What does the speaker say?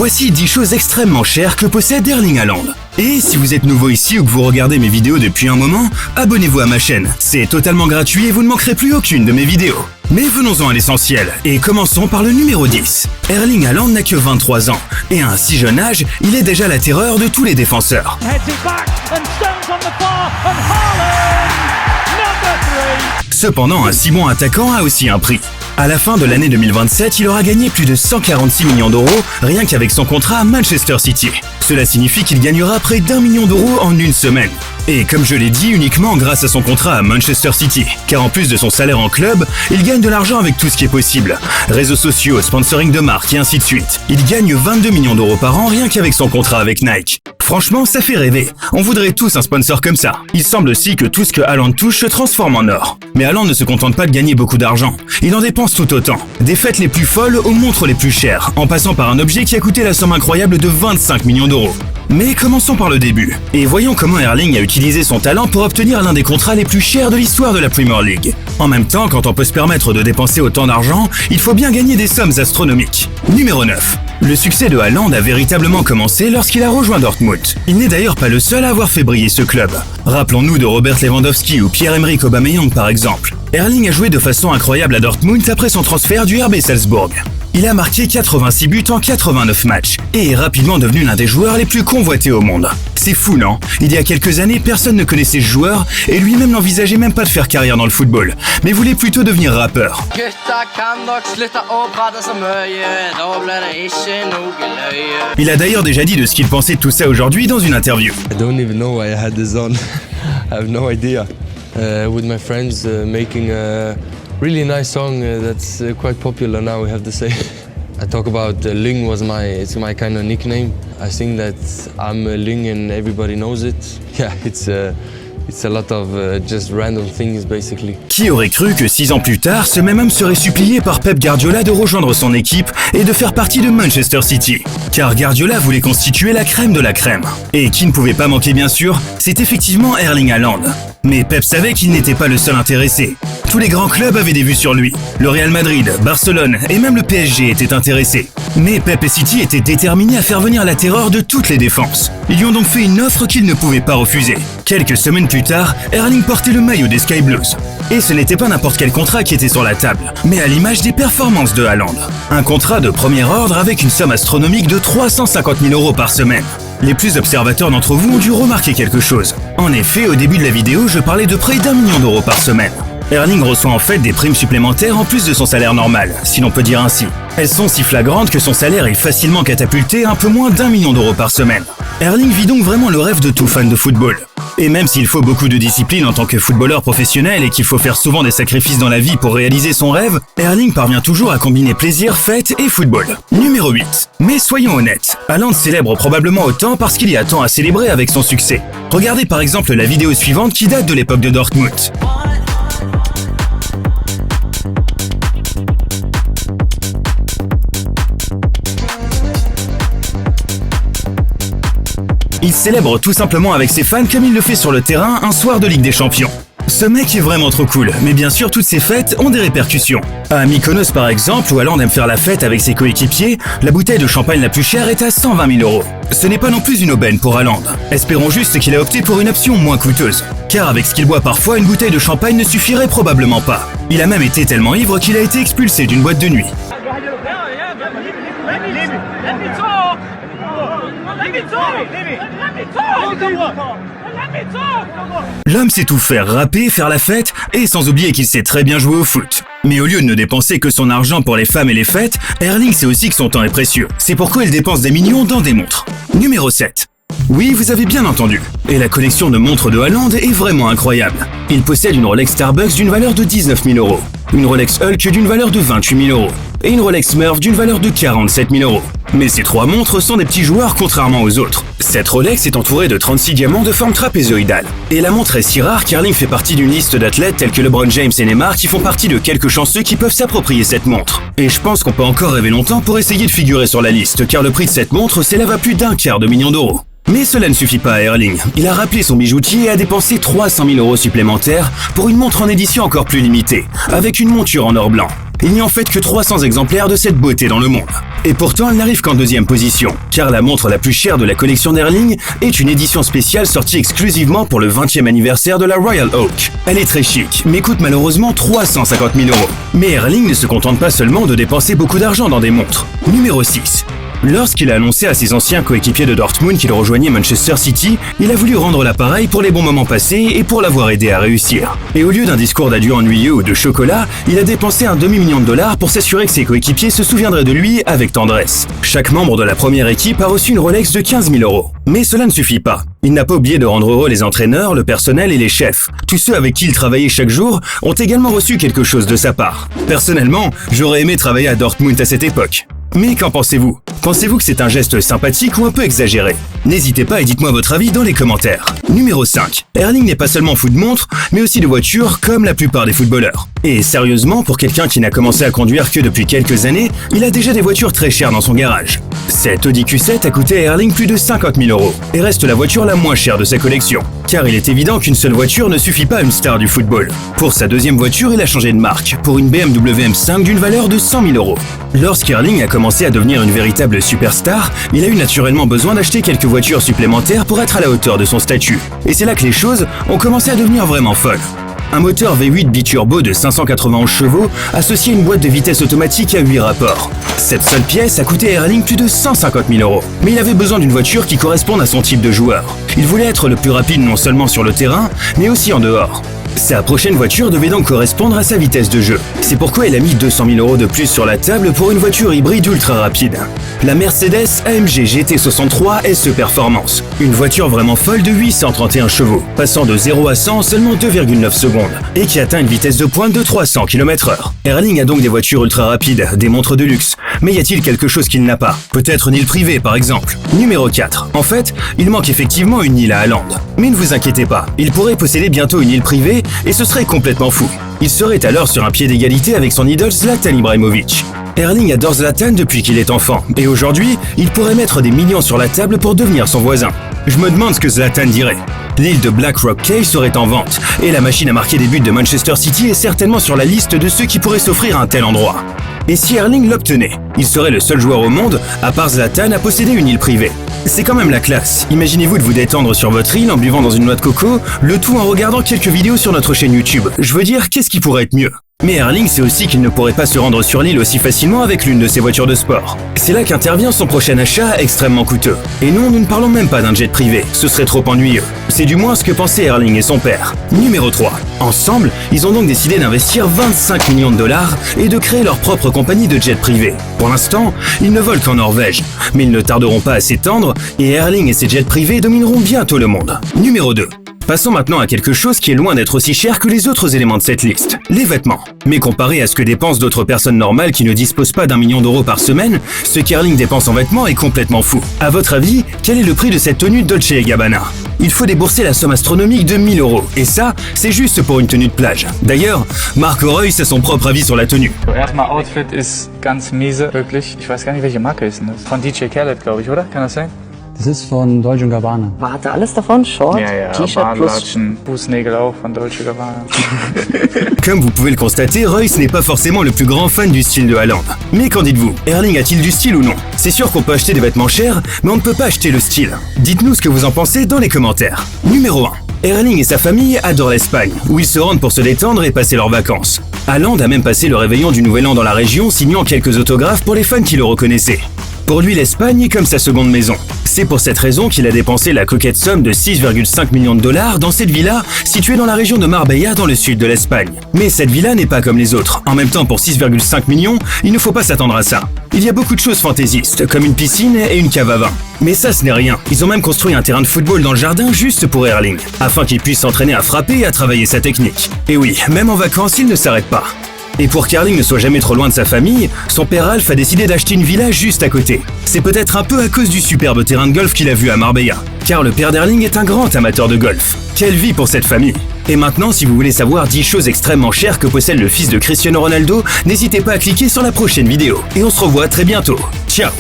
Voici 10 choses extrêmement chères que possède Erling Haaland. Et si vous êtes nouveau ici ou que vous regardez mes vidéos depuis un moment, abonnez-vous à ma chaîne. C'est totalement gratuit et vous ne manquerez plus aucune de mes vidéos. Mais venons-en à l'essentiel, et commençons par le numéro 10. Erling Haaland n'a que 23 ans, et à un si jeune âge, il est déjà la terreur de tous les défenseurs. Cependant, un si bon attaquant a aussi un prix. À la fin de l'année 2027, il aura gagné plus de 146 millions d'euros rien qu'avec son contrat à Manchester City. Cela signifie qu'il gagnera près d'1 million d'euros en une semaine. Et comme je l'ai dit, uniquement grâce à son contrat à Manchester City. Car en plus de son salaire en club, il gagne de l'argent avec tout ce qui est possible. Réseaux sociaux, sponsoring de marques et ainsi de suite. Il gagne 22 millions d'euros par an rien qu'avec son contrat avec Nike. Franchement, ça fait rêver. On voudrait tous un sponsor comme ça. Il semble aussi que tout ce que Haaland touche se transforme en or. Mais Haaland ne se contente pas de gagner beaucoup d'argent. Il en dépense tout autant. Des fêtes les plus folles aux montres les plus chères, en passant par un objet qui a coûté la somme incroyable de 25 millions d'euros. Mais commençons par le début, et voyons comment Erling a utilisé son talent pour obtenir l'un des contrats les plus chers de l'histoire de la Premier League. En même temps, quand on peut se permettre de dépenser autant d'argent, il faut bien gagner des sommes astronomiques. Numéro 9. Le succès de Haaland a véritablement commencé lorsqu'il a rejoint Dortmund. Il n'est d'ailleurs pas le seul à avoir fait briller ce club. Rappelons-nous de Robert Lewandowski ou Pierre-Emerick Aubameyang par exemple. Erling a joué de façon incroyable à Dortmund après son transfert du RB Salzbourg. Il a marqué 86 buts en 89 matchs et est rapidement devenu l'un des joueurs les plus convoités au monde. C'est fou, non? Il y a quelques années, personne ne connaissait ce joueur et lui-même n'envisageait même pas de faire carrière dans le football, mais voulait plutôt devenir rappeur. Il a d'ailleurs déjà dit de ce qu'il pensait de tout ça aujourd'hui dans une interview. I don't even know why I had this on. I have no idea. With my friends making a really nice song that's quite popular now, we have to say. I talk about Ling was my kind of nickname. I think that I'm Ling and everybody knows it. Yeah, it's a lot of just random things basically. Qui aurait cru que 6 ans plus tard, ce même homme serait supplié par Pep Guardiola de rejoindre son équipe et de faire partie de Manchester City. Car Guardiola voulait constituer la crème de la crème. Et qui ne pouvait pas manquer bien sûr, c'est effectivement Erling Haaland. Mais Pep savait qu'il n'était pas le seul intéressé. Tous les grands clubs avaient des vues sur lui. Le Real Madrid, Barcelone et même le PSG étaient intéressés. Mais Pep et City étaient déterminés à faire venir la terreur de toutes les défenses. Ils lui ont donc fait une offre qu'ils ne pouvaient pas refuser. Quelques semaines plus tard, Erling portait le maillot des Sky Blues. Et ce n'était pas n'importe quel contrat qui était sur la table, mais à l'image des performances de Haaland. Un contrat de premier ordre avec une somme astronomique de 350 000 euros par semaine. Les plus observateurs d'entre vous ont dû remarquer quelque chose. En effet, au début de la vidéo, je parlais de près d'1 million d'euros par semaine. Erling reçoit en fait des primes supplémentaires en plus de son salaire normal, si l'on peut dire ainsi. Elles sont si flagrantes que son salaire est facilement catapulté à un peu moins d'1 million d'euros par semaine. Erling vit donc vraiment le rêve de tout fan de football. Et même s'il faut beaucoup de discipline en tant que footballeur professionnel et qu'il faut faire souvent des sacrifices dans la vie pour réaliser son rêve, Erling parvient toujours à combiner plaisir, fête et football. Numéro 8. Mais soyons honnêtes, Haaland célèbre probablement autant parce qu'il y a tant à célébrer avec son succès. Regardez par exemple la vidéo suivante qui date de l'époque de Dortmund. Il célèbre tout simplement avec ses fans comme il le fait sur le terrain un soir de Ligue des Champions. Ce mec est vraiment trop cool, mais bien sûr toutes ces fêtes ont des répercussions. À Mykonos par exemple, où Haaland aime faire la fête avec ses coéquipiers, la bouteille de champagne la plus chère est à 120 000 euros. Ce n'est pas non plus une aubaine pour Haaland. Espérons juste qu'il a opté pour une option moins coûteuse. Car avec ce qu'il boit parfois, une bouteille de champagne ne suffirait probablement pas. Il a même été tellement ivre qu'il a été expulsé d'une boîte de nuit. L'homme sait tout faire, rapper, faire la fête, et sans oublier qu'il sait très bien jouer au foot. Mais au lieu de ne dépenser que son argent pour les femmes et les fêtes, Erling sait aussi que son temps est précieux. C'est pourquoi il dépense des millions dans des montres. Numéro 7. Oui, vous avez bien entendu. Et la collection de montres de Haaland est vraiment incroyable. Il possède une Rolex Starbucks d'une valeur de 19 000 euros, une Rolex Hulk d'une valeur de 28 000 euros et une Rolex Smurf d'une valeur de 47 000 euros. Mais ces trois montres sont des petits joueurs contrairement aux autres. Cette Rolex est entourée de 36 diamants de forme trapézoïdale. Et la montre est si rare qu'Erling fait partie d'une liste d'athlètes tels que LeBron James et Neymar qui font partie de quelques chanceux qui peuvent s'approprier cette montre. Et je pense qu'on peut encore rêver longtemps pour essayer de figurer sur la liste, car le prix de cette montre s'élève à plus d'1/4 de million d'euros. Mais cela ne suffit pas à Erling. Il a rappelé son bijoutier et a dépensé 300 000 euros supplémentaires pour une montre en édition encore plus limitée, avec une monture en or blanc. Il n'y a en fait que 300 exemplaires de cette beauté dans le monde. Et pourtant, elle n'arrive qu'en deuxième position, car la montre la plus chère de la collection d'Erling est une édition spéciale sortie exclusivement pour le 20e anniversaire de la Royal Oak. Elle est très chic, mais coûte malheureusement 350 000 €. Mais Erling ne se contente pas seulement de dépenser beaucoup d'argent dans des montres. Numéro 6. Lorsqu'il a annoncé à ses anciens coéquipiers de Dortmund qu'il rejoignait Manchester City, il a voulu rendre l'appareil pour les bons moments passés et pour l'avoir aidé à réussir. Et au lieu d'un discours d'adieu ennuyeux ou de chocolat, il a dépensé un demi-million de dollars pour s'assurer que ses coéquipiers se souviendraient de lui avec tendresse. Chaque membre de la première équipe a reçu une Rolex de 15 000 €. Mais cela ne suffit pas. Il n'a pas oublié de rendre heureux les entraîneurs, le personnel et les chefs. Tous ceux avec qui il travaillait chaque jour ont également reçu quelque chose de sa part. Personnellement, j'aurais aimé travailler à Dortmund à cette époque. Mais qu'en pensez-vous? Pensez-vous que c'est un geste sympathique ou un peu exagéré? N'hésitez pas et dites-moi votre avis dans les commentaires. Numéro 5. Erling n'est pas seulement fou de montres, mais aussi de voitures comme la plupart des footballeurs. Et sérieusement, pour quelqu'un qui n'a commencé à conduire que depuis quelques années, il a déjà des voitures très chères dans son garage. Cette Audi Q7 a coûté à Erling plus de 50 000 € et reste la voiture la moins chère de sa collection. Car il est évident qu'une seule voiture ne suffit pas à une star du football. Pour sa deuxième voiture, il a changé de marque, pour une BMW M5 d'une valeur de 100 000 €. Lorsqu'Erling a commencé à devenir une véritable superstar, il a eu naturellement besoin d'acheter quelques voitures supplémentaires pour être à la hauteur de son statut. Et c'est là que les choses ont commencé à devenir vraiment folles. Un moteur V8 biturbo de 591 chevaux associé à une boîte de vitesse automatique à 8 rapports. Cette seule pièce a coûté à Erling plus de 150 000 €. Mais il avait besoin d'une voiture qui corresponde à son type de joueur. Il voulait être le plus rapide non seulement sur le terrain, mais aussi en dehors. Sa prochaine voiture devait donc correspondre à sa vitesse de jeu. C'est pourquoi il a mis 200 000 € de plus sur la table pour une voiture hybride ultra rapide. La Mercedes AMG GT63 SE Performance. Une voiture vraiment folle de 831 chevaux, passant de 0 à 100 en seulement 2,9 secondes, et qui atteint une vitesse de pointe de 300 km/h. Erling a donc des voitures ultra rapides, des montres de luxe. Mais y a-t-il quelque chose qu'il n'a pas? Peut-être une île privée par exemple. Numéro 4. En fait, il manque effectivement une île à Haaland. Mais ne vous inquiétez pas, il pourrait posséder bientôt une île privée et ce serait complètement fou. Il serait alors sur un pied d'égalité avec son idole Zlatan Ibrahimovic. Erling adore Zlatan depuis qu'il est enfant, et aujourd'hui, il pourrait mettre des millions sur la table pour devenir son voisin. Je me demande ce que Zlatan dirait. L'île de Black Rock Cay serait en vente, et la machine à marquer des buts de Manchester City est certainement sur la liste de ceux qui pourraient s'offrir un tel endroit. Et si Erling l'obtenait, il serait le seul joueur au monde, à part Zlatan, à posséder une île privée. C'est quand même la classe. Imaginez-vous de vous détendre sur votre île en buvant dans une noix de coco, le tout en regardant quelques vidéos sur notre chaîne YouTube. Je veux dire, qu'est-ce qui pourrait être mieux? Mais Erling sait aussi qu'il ne pourrait pas se rendre sur l'île aussi facilement avec l'une de ses voitures de sport. C'est là qu'intervient son prochain achat extrêmement coûteux. Et non, nous ne parlons même pas d'un jet privé, ce serait trop ennuyeux. C'est du moins ce que pensaient Erling et son père. Numéro 3. Ensemble, ils ont donc décidé d'investir 25 millions de dollars et de créer leur propre compagnie de jet privé. Pour l'instant, ils ne volent qu'en Norvège, mais ils ne tarderont pas à s'étendre et Erling et ses jets privés domineront bientôt le monde. Numéro 2. Passons maintenant à quelque chose qui est loin d'être aussi cher que les autres éléments de cette liste, les vêtements. Mais comparé à ce que dépensent d'autres personnes normales qui ne disposent pas d'1 million d'euros par semaine, ce qu'Erling dépense en vêtements est complètement fou. À votre avis, quel est le prix de cette tenue Dolce & Gabbana? Il faut débourser la somme astronomique de 1 000 €. Et ça, c'est juste pour une tenue de plage. D'ailleurs, Marco Reus a son propre avis sur la tenue. Erstmal Outfit ist ganz miese, wirklich. Ich weiß gar nicht, welche Marke ist denn das? Von DJ Khaled, glaube ich, oder? Kann das sein? Das ist von Dolce & Gabbana. Warte, alles davon? Short, T-Shirt plus... Badelatschen, Fußnägel auch von Dolce & Gabbana. Comme vous pouvez le constater, Reus n'est pas forcément le plus grand fan du style de Haaland. Mais qu'en dites-vous? Erling a-t-il du style ou non? C'est sûr qu'on peut acheter des vêtements chers, mais on ne peut pas acheter le style. Dites-nous ce que vous en pensez dans les commentaires. Numéro 1. Erling et sa famille adorent l'Espagne, où ils se rendent pour se détendre et passer leurs vacances. Haaland a même passé le réveillon du Nouvel An dans la région, signant quelques autographes pour les fans qui le reconnaissaient. Pour lui, l'Espagne est comme sa seconde maison. C'est pour cette raison qu'il a dépensé la coquette somme de 6,5 millions de dollars dans cette villa située dans la région de Marbella dans le sud de l'Espagne. Mais cette villa n'est pas comme les autres. En même temps, pour 6,5 millions, il ne faut pas s'attendre à ça. Il y a beaucoup de choses fantaisistes, comme une piscine et une cave à vin. Mais ça, ce n'est rien. Ils ont même construit un terrain de football dans le jardin juste pour Erling, afin qu'il puisse s'entraîner à frapper et à travailler sa technique. Et oui, même en vacances, il ne s'arrête pas. Et pour qu'Erling ne soit jamais trop loin de sa famille, son père Ralph a décidé d'acheter une villa juste à côté. C'est peut-être un peu à cause du superbe terrain de golf qu'il a vu à Marbella, car le père d'Erling est un grand amateur de golf. Quelle vie pour cette famille! Et maintenant, si vous voulez savoir 10 choses extrêmement chères que possède le fils de Cristiano Ronaldo, n'hésitez pas à cliquer sur la prochaine vidéo. Et on se revoit très bientôt. Ciao!